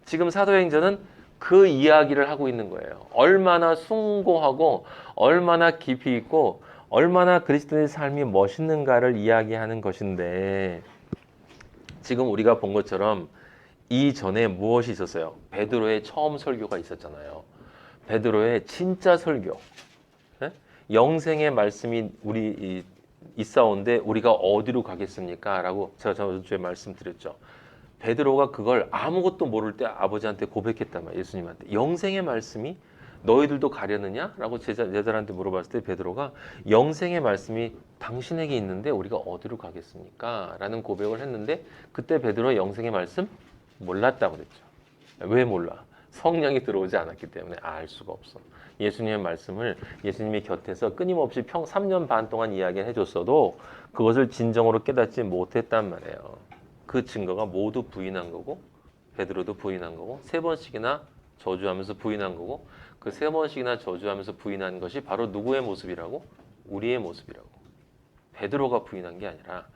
지금 사도행전은 그 이야기를 하고 있는 거예요. 얼마나 숭고하고 얼마나 깊이 있고 얼마나 그리스도의 삶이 멋있는가를 이야기하는 것인데, 지금 우리가 본 것처럼 이전에 무엇이 있었어요? 베드로의 처음 설교가 있었잖아요. 베드로의 진짜 설교. 예? 영생의 말씀이 우리 있사온데 우리가 어디로 가겠습니까? 라고 제가 저주에 말씀드렸죠. 베드로가 그걸 아무것도 모를 때 아버지한테 고백했단 말이에요. 예수님한테. 영생의 말씀이 너희들도 가려느냐? 라고 제자들한테 물어봤을 때 베드로가 영생의 말씀이 당신에게 있는데 우리가 어디로 가겠습니까? 라는 고백을 했는데, 그때 베드로가 영생의 말씀 몰랐다고 그랬죠. 왜 몰라? 성령이 들어오지 않았기 때문에 알 수가 없어. 예수님의 말씀을 예수님의 곁에서 끊임없이 3년 반 동안 이야기를 해줬어도 그것을 진정으로 깨닫지 못했단 말이에요. 그 증거가 모두 부인한 거고, 베드로도 부인한 거고, 3번씩이나 저주하면서 부인한 거고, 그 3번씩이나 저주하면서 부인한 것이 바로 누구의 모습이라고? 우리의 모습이라고. 베드로가 부인한 게 아니라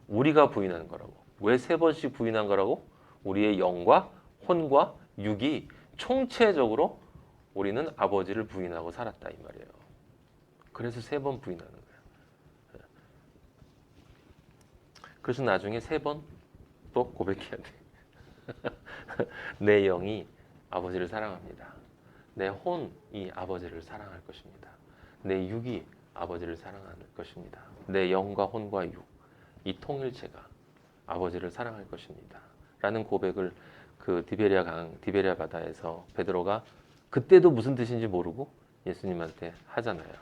우리가 부인한 거라고. 왜 3번씩 부인한 거라고? 우리의 영과 혼과 육이 총체적으로 우리는 아버지를 부인하고 살았다 이 말이에요. 그래서 3번 부인하는 거예요. 그래서 나중에 3번 또 고백해야 돼. 내 영이 아버지를 사랑합니다. 내 혼이 아버지를 사랑할 것입니다. 내 육이 아버지를 사랑할 것입니다. 내 영과 혼과 육, 이 통일체가 아버지를 사랑할 것입니다. 라는 고백을 그 디베리아 바다에서 베드로가 그때도 무슨 뜻인지 모르고 예수님한테 하잖아요.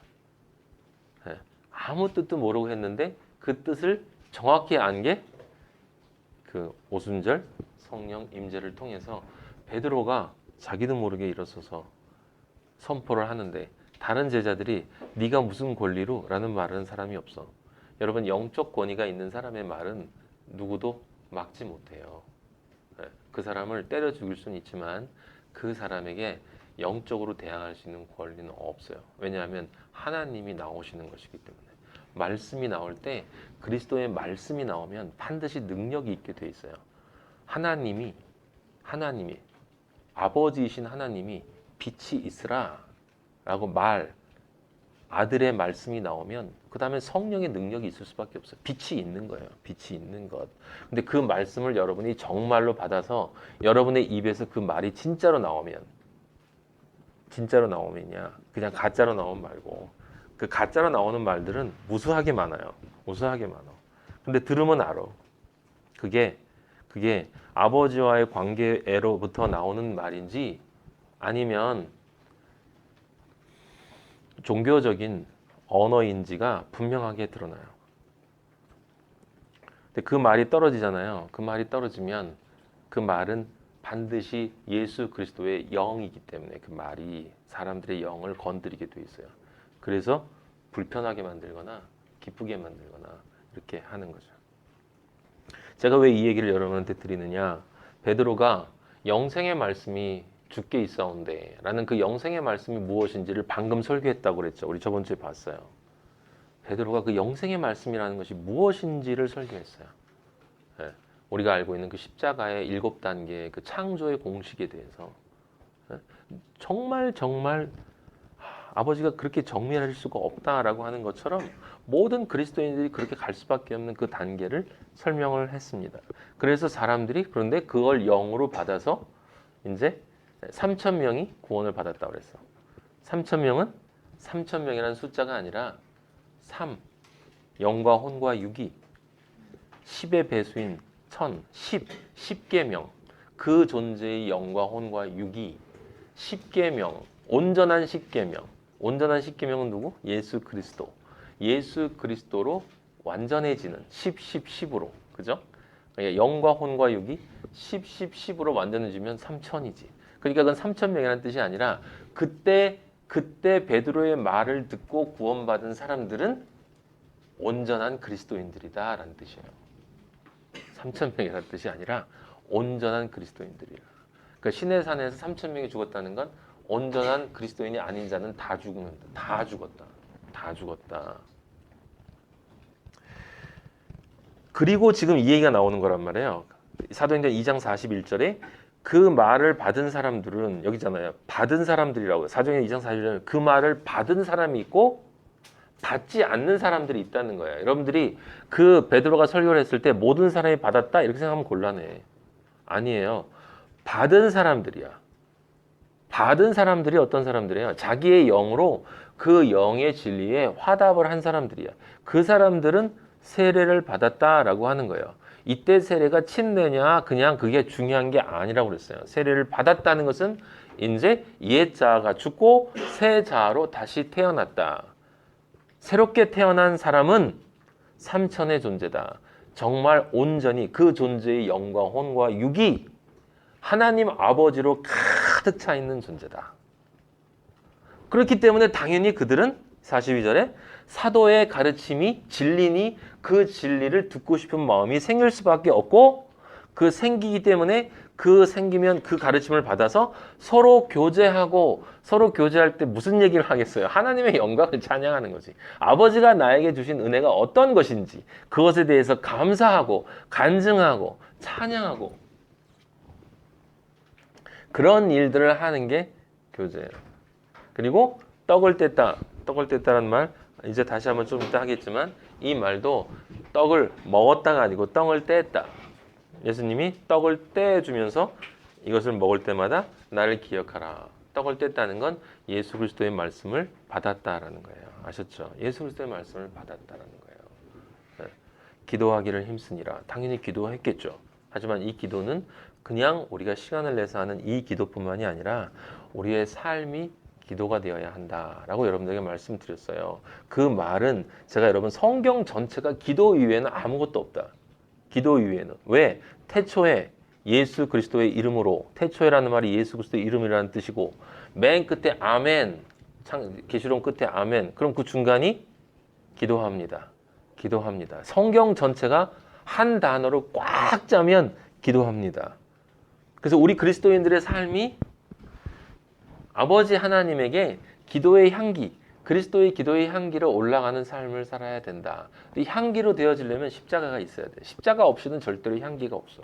네. 아무 뜻도 모르고 했는데 그 뜻을 정확히 안 게 그 오순절 성령 임재를 통해서 베드로가 자기도 모르게 일어서서 선포를 하는데, 다른 제자들이 네가 무슨 권리로? 라는 말은 사람이 없어. 여러분, 영적 권위가 있는 사람의 말은 누구도 막지 못해요. 그 사람을 때려 죽일 수는 있지만 그 사람에게 영적으로 대항할 수 있는 권리는 없어요. 왜냐하면 하나님이 나오시는 것이기 때문에. 말씀이 나올 때, 그리스도의 말씀이 나오면 반드시 능력이 있게 돼 있어요. 하나님이 아버지이신 하나님이 빛이 있으라 라고 아들의 말씀이 나오면 그 다음에 성령의 능력이 있을 수밖에 없어요. 빛이 있는 거예요. 빛이 있는 것. 근데 그 말씀을 여러분이 정말로 받아서 여러분의 입에서 그 말이 진짜로 나오면야, 그냥 가짜로 나오면 말고, 그 가짜로 나오는 말들은 무수하게 많아요. 무수하게 많아. 근데 들으면 알아. 그게 아버지와의 관계로부터 나오는 말인지 아니면 종교적인 언어인지가 분명하게 드러나요. 근데 그 말이 떨어지잖아요. 그 말이 떨어지면 그 말은 반드시 예수 그리스도의 영이기 때문에 그 말이 사람들의 영을 건드리게 돼 있어요. 그래서 불편하게 만들거나 기쁘게 만들거나 이렇게 하는 거죠. 제가 왜 이 얘기를 여러분한테 드리느냐? 베드로가 영생의 말씀이 주께 있사온데 라는 그 영생의 말씀이 무엇인지를 방금 설교했다고 그랬죠. 우리 저번 주에 봤어요. 베드로가 그 영생의 말씀이라는 것이 무엇인지를 설교했어요. 네. 우리가 알고 있는 그 십자가의 7단계의 그 창조의 공식에 대해서, 네. 정말 아버지가 그렇게 정밀할 수가 없다라고 하는 것처럼 모든 그리스도인들이 그렇게 갈 수밖에 없는 그 단계를 설명을 했습니다. 그래서 사람들이 그런데 그걸 영으로 받아서 이제 3,000명이 구원을 받았다고 그랬어. 3,000명은 3,000명이라는 숫자가 아니라 3, 영과 혼과 육이 10의 배수인 1,000, 10개명, 그 존재의 영과 혼과 육이 10개명, 온전한 10개명. 온전한 10개명은 누구? 예수 그리스도. 예수 그리스도로 완전해지는 10, 10으로. 그죠? 그러니까 영과 혼과 육이 10, 10으로 완전해지면 3,000이지. 그러니까 그건 3,000명이라는 뜻이 아니라 그때 베드로의 말을 듣고 구원받은 사람들은 온전한 그리스도인들이다 라는 뜻이에요. 3,000명이라는 뜻이 아니라 온전한 그리스도인들이라. 그러니까 시내산에서 3,000명이 죽었다는 건 온전한 그리스도인이 아닌 자는 다 죽는다. 다 죽었다. 그리고 지금 이 얘기가 나오는 거란 말이에요. 사도행전 2장 41절에 그 말을 받은 사람들은 여기 있잖아요. 받은 사람들이라고 사도행전 2장 40절에 그 말을 받은 사람이 있고 받지 않는 사람들이 있다는 거예요. 여러분들이 그 베드로가 설교를 했을 때 모든 사람이 받았다 이렇게 생각하면 곤란해. 아니에요. 받은 사람들이야. 받은 사람들이 어떤 사람들이에요? 자기의 영으로 그 영의 진리에 화답을 한 사람들이야. 그 사람들은 세례를 받았다라고 하는 거예요. 이때 세례가 침례냐 그냥 그게 중요한 게 아니라고 그랬어요. 세례를 받았다는 것은 이제 옛 자아가 죽고 새 자아로 다시 태어났다. 새롭게 태어난 사람은 삼천의 존재다. 정말 온전히 그 존재의 영과 혼과 육이 하나님 아버지로 가득 차 있는 존재다. 그렇기 때문에 당연히 그들은 42절에 사도의 가르침이 진리니 그 진리를 듣고 싶은 마음이 생길 수밖에 없고 그 생기기 때문에 그 생기면 그 가르침을 받아서 서로 교제하고 서로 교제할 때 무슨 얘기를 하겠어요? 하나님의 영광을 찬양하는 거지. 아버지가 나에게 주신 은혜가 어떤 것인지 그것에 대해서 감사하고 간증하고 찬양하고 그런 일들을 하는 게 교제예요. 그리고 떡을 뗐다라는 말 이제 다시 한번 좀 이따 하겠지만 이 말도 떡을 먹었다가 아니고 떡을 뗐다. 예수님이 떡을 떼주면서 이것을 먹을 때마다 나를 기억하라. 떡을 뗐다는 건 예수 그리스도의 말씀을 받았다라는 거예요. 아셨죠? 예수 그리스도의 말씀을 받았다라는 거예요. 네. 기도하기를 힘쓰니라. 당연히 기도했겠죠. 하지만 이 기도는 그냥 우리가 시간을 내서 하는 이 기도뿐만이 아니라 우리의 삶이 기도가 되어야 한다라고 여러분들에게 말씀드렸어요. 그 말은 제가 여러분 성경 전체가 기도 이외에는 아무것도 없다. 기도 이외에는. 왜? 태초에 예수 그리스도의 이름으로 태초에라는 말이 예수 그리스도의 이름이라는 뜻이고 맨 끝에 아멘 계시록 끝에 아멘 그럼 그 중간이 기도합니다. 기도합니다. 성경 전체가 한 단어로 꽉 짜면 기도합니다. 그래서 우리 그리스도인들의 삶이 아버지 하나님에게 기도의 향기, 그리스도의 기도의 향기로 올라가는 삶을 살아야 된다. 이 향기로 되어지려면 십자가가 있어야 돼. 십자가 없이는 절대로 향기가 없어.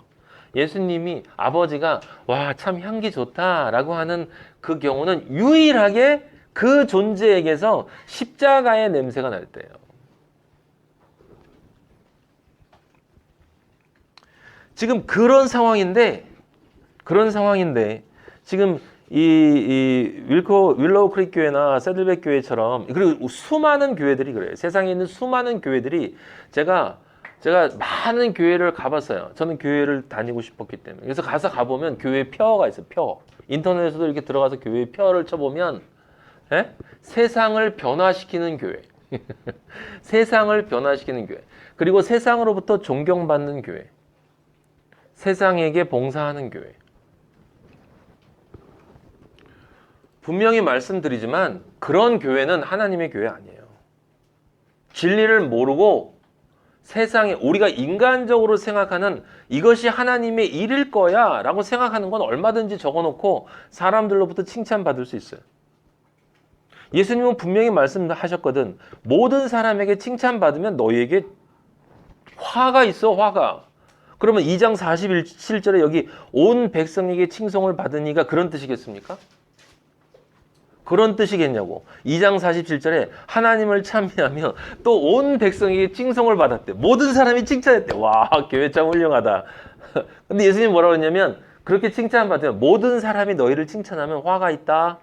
예수님이 아버지가 와, 참 향기 좋다라고 하는 그 경우는 유일하게 그 존재에게서 십자가의 냄새가 날 때예요. 지금 그런 상황인데 지금 이 윌로우 크릭 교회나 새들백 교회처럼 그리고 수많은 교회들이 그래요. 세상에 있는 수많은 교회들이 제가 많은 교회를 가봤어요. 저는 교회를 다니고 싶었기 때문에. 그래서 가보면 교회 표어가 있어요. 표. 인터넷에서도 이렇게 들어가서 교회 표어를 쳐보면 세상을 변화시키는 교회. 세상을 변화시키는 교회. 그리고 세상으로부터 존경받는 교회. 세상에게 봉사하는 교회. 분명히 말씀드리지만 그런 교회는 하나님의 교회 아니에요. 진리를 모르고 세상에 우리가 인간적으로 생각하는 이것이 하나님의 일일 거야 라고 생각하는 건 얼마든지 적어놓고 사람들로부터 칭찬받을 수 있어요. 예수님은 분명히 말씀하셨거든. 모든 사람에게 칭찬받으면 너희에게 화가 있어. 화가. 그러면 2장 47절에 여기 온 백성에게 칭송을 받으니까 그런 뜻이겠습니까? 그런 뜻이겠냐고. 2장 47절에 하나님을 찬미하며 또 온 백성에게 칭송을 받았대. 모든 사람이 칭찬했대. 와, 교회 참 훌륭하다. 근데 예수님 뭐라고 했냐면 그렇게 칭찬받으면 모든 사람이 너희를 칭찬하면 화가 있다.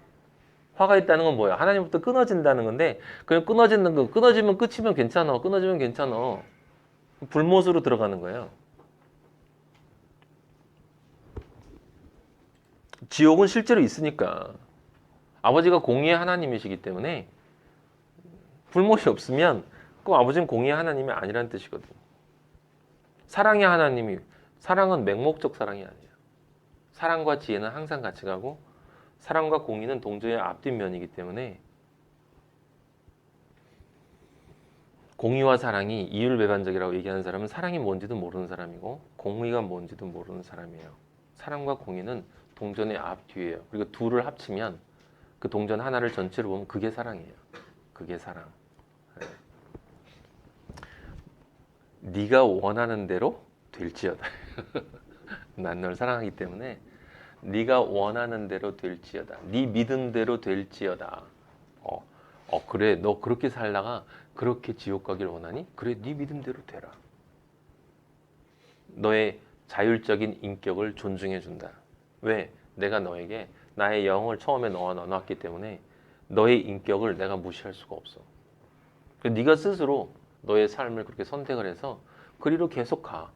화가 있다는 건 뭐야? 하나님부터 끊어진다는 건데 그냥 끊어지는 거 끊어지면 끝이면 괜찮아. 끊어지면 괜찮아. 불못으로 들어가는 거예요. 지옥은 실제로 있으니까. 아버지가 공의의 하나님이시기 때문에 불못이 없으면 그 아버지는 공의의 하나님이 아니라는 뜻이거든. 사랑의 하나님이 사랑은 맹목적 사랑이 아니에요. 사랑과 지혜는 항상 같이 가고 사랑과 공의는 동조의 앞뒷면이기 때문에 공의와 사랑이 이율배반적이라고 얘기하는 사람은 사랑이 뭔지도 모르는 사람이고 공의가 뭔지도 모르는 사람이에요. 사랑과 공의는 동전의 앞뒤예요. 그리고 둘을 합치면 그 동전 하나를 전체로 보면 그게 사랑이에요. 그게 사랑. 네가 원하는 대로 될지어다. 난 널 사랑하기 때문에 네가 원하는 대로 될지어다. 네 믿음대로 될지어다. 그래, 너 그렇게 살다가 그렇게 지옥 가길 원하니? 그래, 네 믿음대로 되라. 너의 자율적인 인격을 존중해 준다. 왜? 내가 너에게 나의 영을 처음에 너와 나눴기 때문에 너의 인격을 내가 무시할 수가 없어. 네가 스스로 너의 삶을 그렇게 선택을 해서 그리로 계속 가.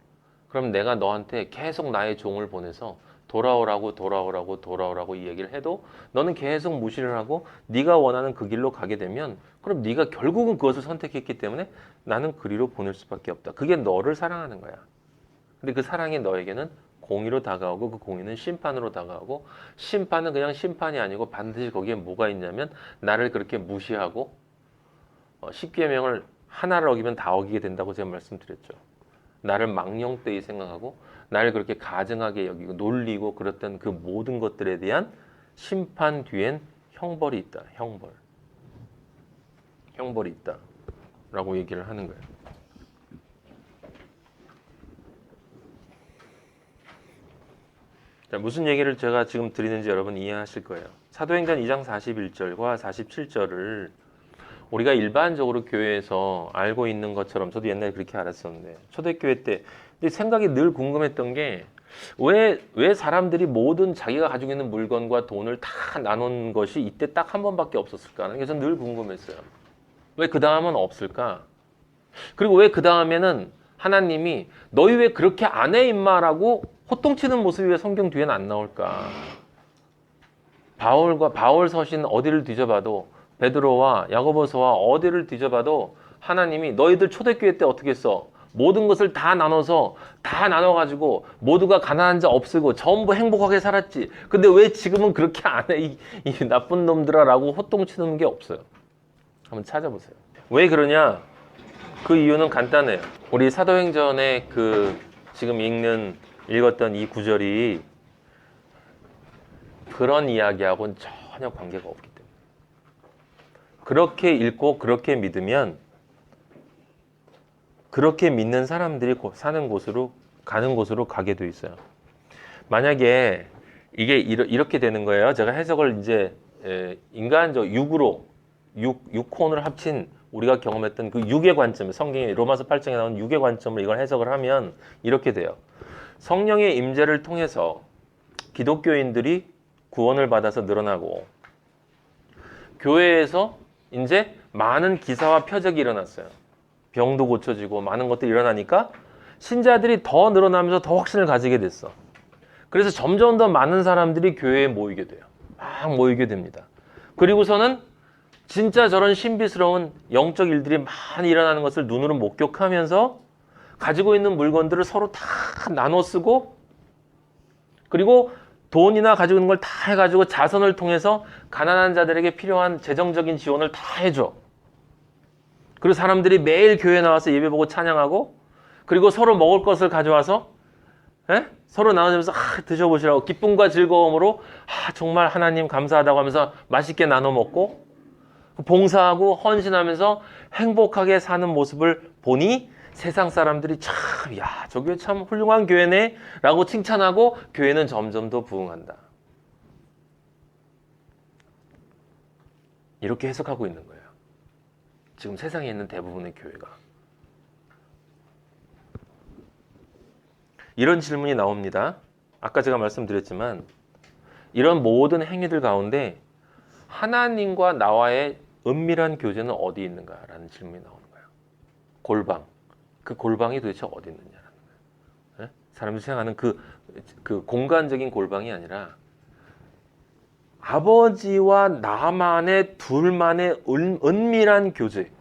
그럼 내가 너한테 계속 나의 종을 보내서 돌아오라고 이 얘기를 해도 너는 계속 무시를 하고 네가 원하는 그 길로 가게 되면 그럼 네가 결국은 그것을 선택했기 때문에 나는 그리로 보낼 수밖에 없다. 그게 너를 사랑하는 거야. 근데 그 사랑이 너에게는 공의로 다가오고 그 공의는 심판으로 다가오고 심판은 그냥 심판이 아니고 반드시 거기에 뭐가 있냐면 나를 그렇게 무시하고 십계명을 하나를 어기면 다 어기게 된다고 제가 말씀드렸죠. 나를 망령되이 생각하고 나를 그렇게 가증하게 여기고 놀리고 그랬던 그 모든 것들에 대한 심판 뒤엔 형벌이 있다. 형벌이 있다. 라고 얘기를 하는 거예요. 자, 무슨 얘기를 제가 지금 드리는지 여러분 이해하실 거예요. 사도행전 2장 41절과 47절을 우리가 일반적으로 교회에서 알고 있는 것처럼 저도 옛날에 그렇게 알았었는데 초대교회 때 생각이 늘 궁금했던 게 왜 사람들이 모든 자기가 가지고 있는 물건과 돈을 다 나눈 것이 이때 딱 한 번밖에 없었을까 하는 게 저는 늘 궁금했어요. 왜 그 다음은 없을까? 그리고 왜 그 다음에는 하나님이 너희 왜 그렇게 안 해 임마라고 호통치는 모습이 왜 성경 뒤에는 안 나올까? 바울 서신 어디를 뒤져봐도 베드로와 야고보서와 어디를 뒤져봐도 하나님이 너희들 초대교회 때 어떻게 했어? 모든 것을 다 나눠서 다 나눠가지고 모두가 가난한 자 없애고 전부 행복하게 살았지. 근데 왜 지금은 그렇게 안 해? 이 나쁜 놈들아라고 호통치는 게 없어요. 한번 찾아보세요. 왜 그러냐? 그 이유는 간단해요. 우리 사도행전에 그 지금 읽었던 이 구절이 그런 이야기하고는 전혀 관계가 없기 때문에 그렇게 읽고 그렇게 믿으면 그렇게 믿는 사람들이 사는 곳으로 가는 곳으로 가게 돼 있어요. 만약에 이게 이렇게 되는 거예요. 제가 해석을 이제 인간적 육혼을 합친 우리가 경험했던 그 육의 관점, 성경의 로마서 8장에 나온 육의 관점으로 이걸 해석을 하면 이렇게 돼요. 성령의 임재를 통해서 기독교인들이 구원을 받아서 늘어나고 교회에서 이제 많은 기사와 표적이 일어났어요. 병도 고쳐지고 많은 것들이 일어나니까 신자들이 더 늘어나면서 더 확신을 가지게 됐어. 그래서 점점 더 많은 사람들이 교회에 모이게 돼요. 막 모이게 됩니다. 그리고서는 진짜 저런 신비스러운 영적 일들이 많이 일어나는 것을 눈으로 목격하면서 가지고 있는 물건들을 서로 다 나눠 쓰고 그리고 돈이나 가지고 있는 걸 다 해가지고 자선을 통해서 가난한 자들에게 필요한 재정적인 지원을 다 해줘. 그리고 사람들이 매일 교회에 나와서 예배 보고 찬양하고 그리고 서로 먹을 것을 가져와서 서로 나눠주면서 드셔보시라고 기쁨과 즐거움으로 정말 하나님 감사하다고 하면서 맛있게 나눠 먹고 봉사하고 헌신하면서 행복하게 사는 모습을 보니 세상 사람들이 참, 야, 저 교회 참 훌륭한 교회네 라고 칭찬하고 교회는 점점 더 부흥한다. 이렇게 해석하고 있는 거예요. 지금 세상에 있는 대부분의 교회가. 이런 질문이 나옵니다. 아까 제가 말씀드렸지만 이런 모든 행위들 가운데 하나님과 나와의 은밀한 교제는 어디 있는가라는 질문이 나오는 거예요. 골방. 그 골방이 도대체 어디 있느냐라는 거예요. 사람들이 생각하는 그 공간적인 골방이 아니라 아버지와 나만의 둘만의 은밀한 교제.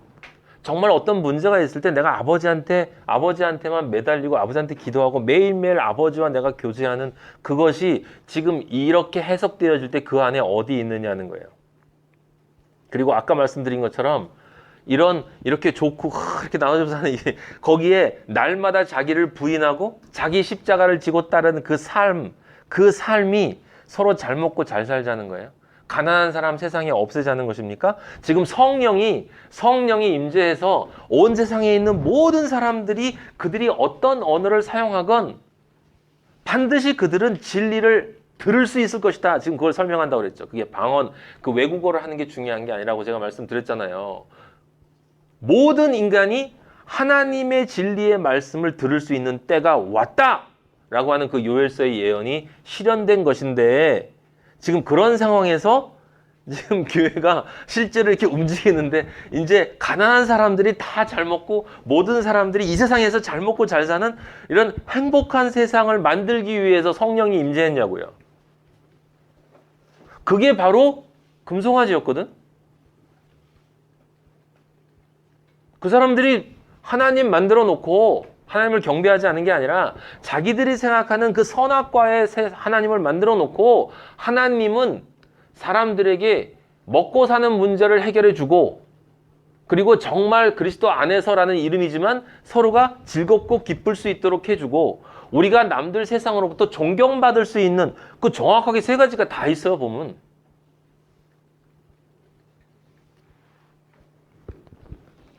정말 어떤 문제가 있을 때 내가 아버지한테만 매달리고 아버지한테 기도하고 매일매일 아버지와 내가 교제하는 그것이 지금 이렇게 해석되어질 때 그 안에 어디 있느냐는 거예요. 그리고 아까 말씀드린 것처럼 이렇게 좋고 이렇게 나눠주면서 하는 거기에 날마다 자기를 부인하고 자기 십자가를 지고 따르는 그 삶이 서로 잘 먹고 잘 살자는 거예요. 가난한 사람 세상에 없애자는 것입니까? 지금 성령이 임재해서 온 세상에 있는 모든 사람들이 그들이 어떤 언어를 사용하건 반드시 그들은 진리를 들을 수 있을 것이다. 지금 그걸 설명한다고 그랬죠. 그게 방언, 그 외국어를 하는 게 중요한 게 아니라고 제가 말씀드렸잖아요. 모든 인간이 하나님의 진리의 말씀을 들을 수 있는 때가 왔다! 라고 하는 그 요엘서의 예언이 실현된 것인데, 지금 그런 상황에서 지금 교회가 실제로 이렇게 움직이는데, 이제 가난한 사람들이 다 잘 먹고 모든 사람들이 이 세상에서 잘 먹고 잘 사는 이런 행복한 세상을 만들기 위해서 성령이 임재했냐고요. 그게 바로 금송아지였거든. 그 사람들이 하나님 만들어 놓고 하나님을 경배하지 않은 게 아니라 자기들이 생각하는 그 선악과의 하나님을 만들어 놓고, 하나님은 사람들에게 먹고 사는 문제를 해결해 주고, 그리고 정말 그리스도 안에서라는 이름이지만 서로가 즐겁고 기쁠 수 있도록 해주고, 우리가 남들 세상으로부터 존경받을 수 있는, 그 정확하게 세 가지가 다 있어요. 보면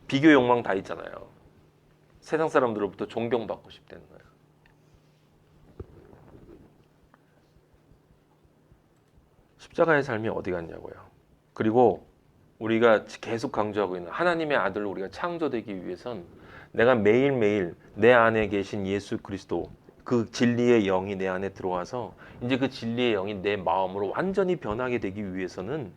비교 욕망 다 있잖아요. 세상 사람들로부터 존경받고 싶다는 거예요. 십자가의 삶이 어디 갔냐고요. 그리고 우리가 계속 강조하고 있는 하나님의 아들로 우리가 창조되기 위해선 내가 매일매일 내 안에 계신 예수 그리스도, 그 진리의 영이 내 안에 들어와서 이제 그 진리의 영이 내 마음으로 완전히 변하게 되기 위해서는,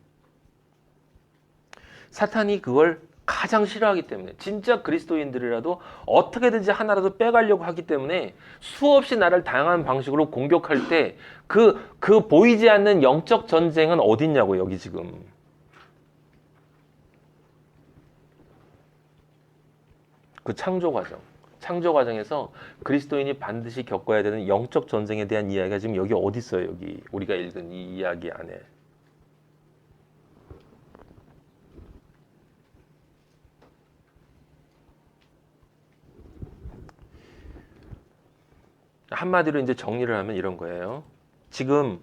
사탄이 그걸 가장 싫어하기 때문에, 진짜 그리스도인들이라도 어떻게든지 하나라도 빼가려고 하기 때문에 수없이 나를 다양한 방식으로 공격할 때 그 보이지 않는 영적 전쟁은 어딨냐고. 여기 지금 그 창조 과정에서 그리스도인이 반드시 겪어야 되는 영적 전쟁에 대한 이야기가 지금 여기 어디 있어요? 여기 우리가 읽은 이 이야기 안에. 한마디로 이제 정리를 하면 이런 거예요. 지금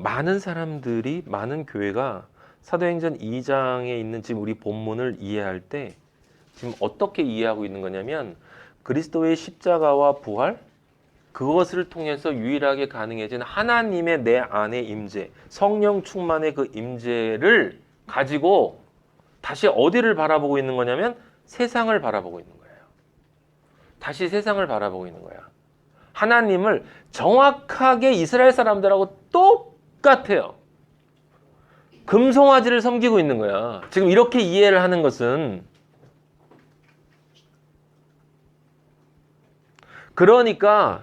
많은 사람들이, 많은 교회가 사도행전 2장에 있는 지금 우리 본문을 이해할 때 지금 어떻게 이해하고 있는 거냐면, 그리스도의 십자가와 부활, 그것을 통해서 유일하게 가능해진 하나님의 내 안에 임재, 성령 충만의 그 임재를 가지고 다시 어디를 바라보고 있는 거냐면 세상을 바라보고 있는 거예요. 다시 세상을 바라보고 있는 거야. 하나님을 정확하게 이스라엘 사람들하고 똑같아요. 금송아지를 섬기고 있는 거야. 지금 이렇게 이해를 하는 것은, 그러니까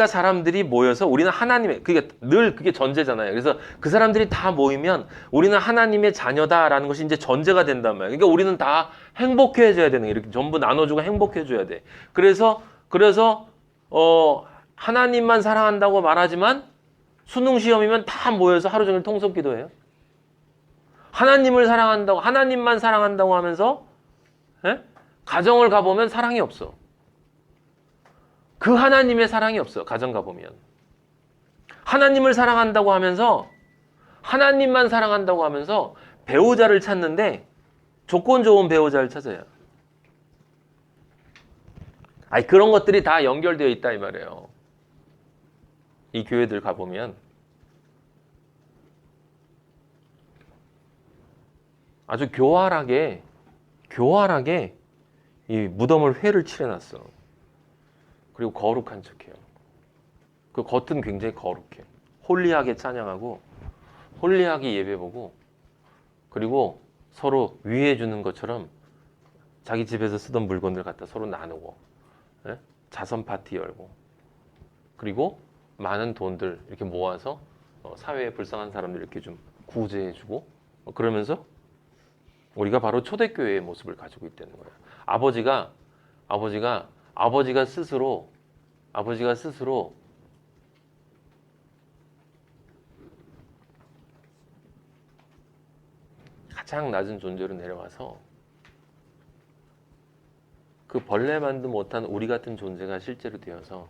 사람들이 모여서 우리는 하나님의, 그게 늘 그게 전제잖아요. 그래서 그 사람들이 다 모이면 우리는 하나님의 자녀다라는 것이 이제 전제가 된단 말이에요. 그러니까 우리는 다 행복해 해줘야 되는 거예요. 이렇게 전부 나눠주고 행복해 줘야 돼. 그래서 하나님만 사랑한다고 말하지만 수능 시험이면 다 모여서 하루 종일 통속 기도해요. 하나님을 사랑한다고, 하나님만 사랑한다고 하면서 가정을 가보면 사랑이 없어. 그 하나님의 사랑이 없어. 가정 가보면. 하나님을 사랑한다고 하면서, 하나님만 사랑한다고 하면서 배우자를 찾는데 조건 좋은 배우자를 찾아요. 아니, 그런 것들이 다 연결되어 있다 이 말이에요. 이 교회들 가보면 아주 교활하게 이 무덤을 회를 칠해놨어. 그리고 거룩한 척해요. 그 겉은 굉장히 거룩해. 홀리하게 찬양하고 홀리하게 예배보고, 그리고 서로 위해주는 것처럼 자기 집에서 쓰던 물건들 갖다 서로 나누고, 자선 파티 열고, 그리고 많은 돈들 이렇게 모아서 사회에 불쌍한 사람들 이렇게 좀 구제해주고, 그러면서 우리가 바로 초대교회의 모습을 가지고 있다는 거예요. 아버지가 스스로 가장 낮은 존재로 내려와서 그 벌레만도 못한 우리 같은 존재가 실제로 되어서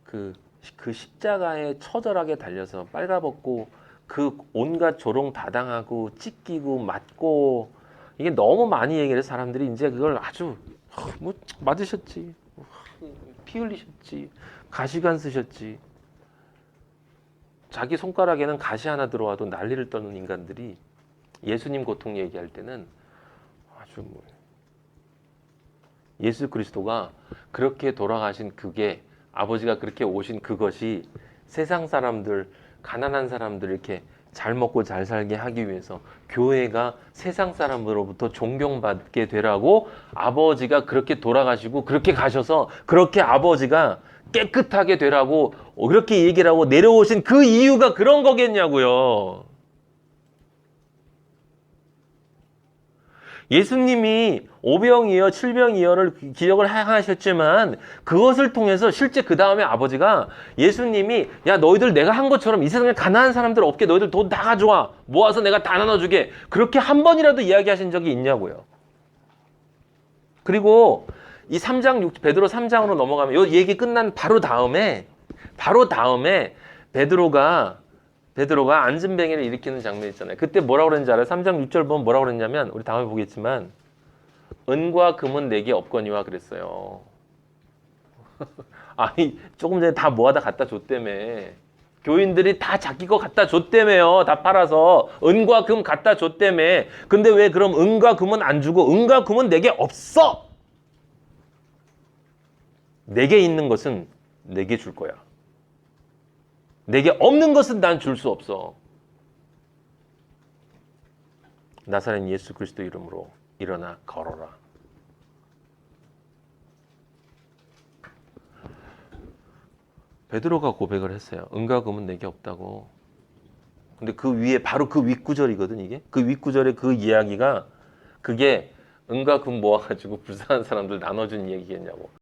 그 십자가에 처절하게 달려서 빨가벗고 그 온갖 조롱다당하고 찢기고 맞고, 이게 너무 많이 얘기를 해서 사람들이 이제 그걸 아주 뭐 맞으셨지, 피 흘리셨지, 가시관 쓰셨지, 자기 손가락에는 가시 하나 들어와도 난리를 떠는 인간들이 예수님 고통 얘기할 때는 아주 예수 그리스도가 그렇게 돌아가신 그게 아버지가 그렇게 오신 그것이 세상 사람들, 가난한 사람들 이렇게 잘 먹고 잘 살게 하기 위해서 교회가 세상 사람들로부터 존경받게 되라고 아버지가 그렇게 돌아가시고 그렇게 가셔서 그렇게 아버지가 깨끗하게 되라고 그렇게 얘기를 하고 내려오신 그 이유가 그런 거겠냐고요. 예수님이 오병이어, 칠병이어를 기적을 하셨지만 그것을 통해서 실제 그 다음에 아버지가 예수님이 야 너희들 내가 한 것처럼 이 세상에 가난한 사람들 없게 너희들 돈 다 가져와 모아서 내가 다 나눠주게 그렇게 한 번이라도 이야기하신 적이 있냐고요. 그리고 이 3장 베드로 3장으로 넘어가면 이 얘기 끝난 바로 다음에 베드로가 안진뱅이를 일으키는 장면 있잖아요. 그때 뭐라고 그랬는지 알아요? 3장 6절 보면 뭐라고 그랬냐면 우리 다음에 보겠지만 은과 금은 내게 없거니와 그랬어요. 아니 조금 전에 다 모아다 갖다 줬다며. 교인들이 다 자기 거 갖다 줬다며요. 다 팔아서 은과 금 갖다 줬다며. 근데 왜 그럼 은과 금은 안 주고 은과 금은 내게 없어. 내게 있는 것은 내게 줄 거야. 내게 없는 것은 난 줄 수 없어. 나사렛 예수 그리스도 이름으로 일어나 걸어라. 베드로가 고백을 했어요. 은과 금은 내게 없다고. 근데 그 위에 바로 그 윗구절이거든 이게. 그 윗구절의 그 이야기가 그게 은과 금 모아가지고 불쌍한 사람들 나눠준 얘기겠냐고.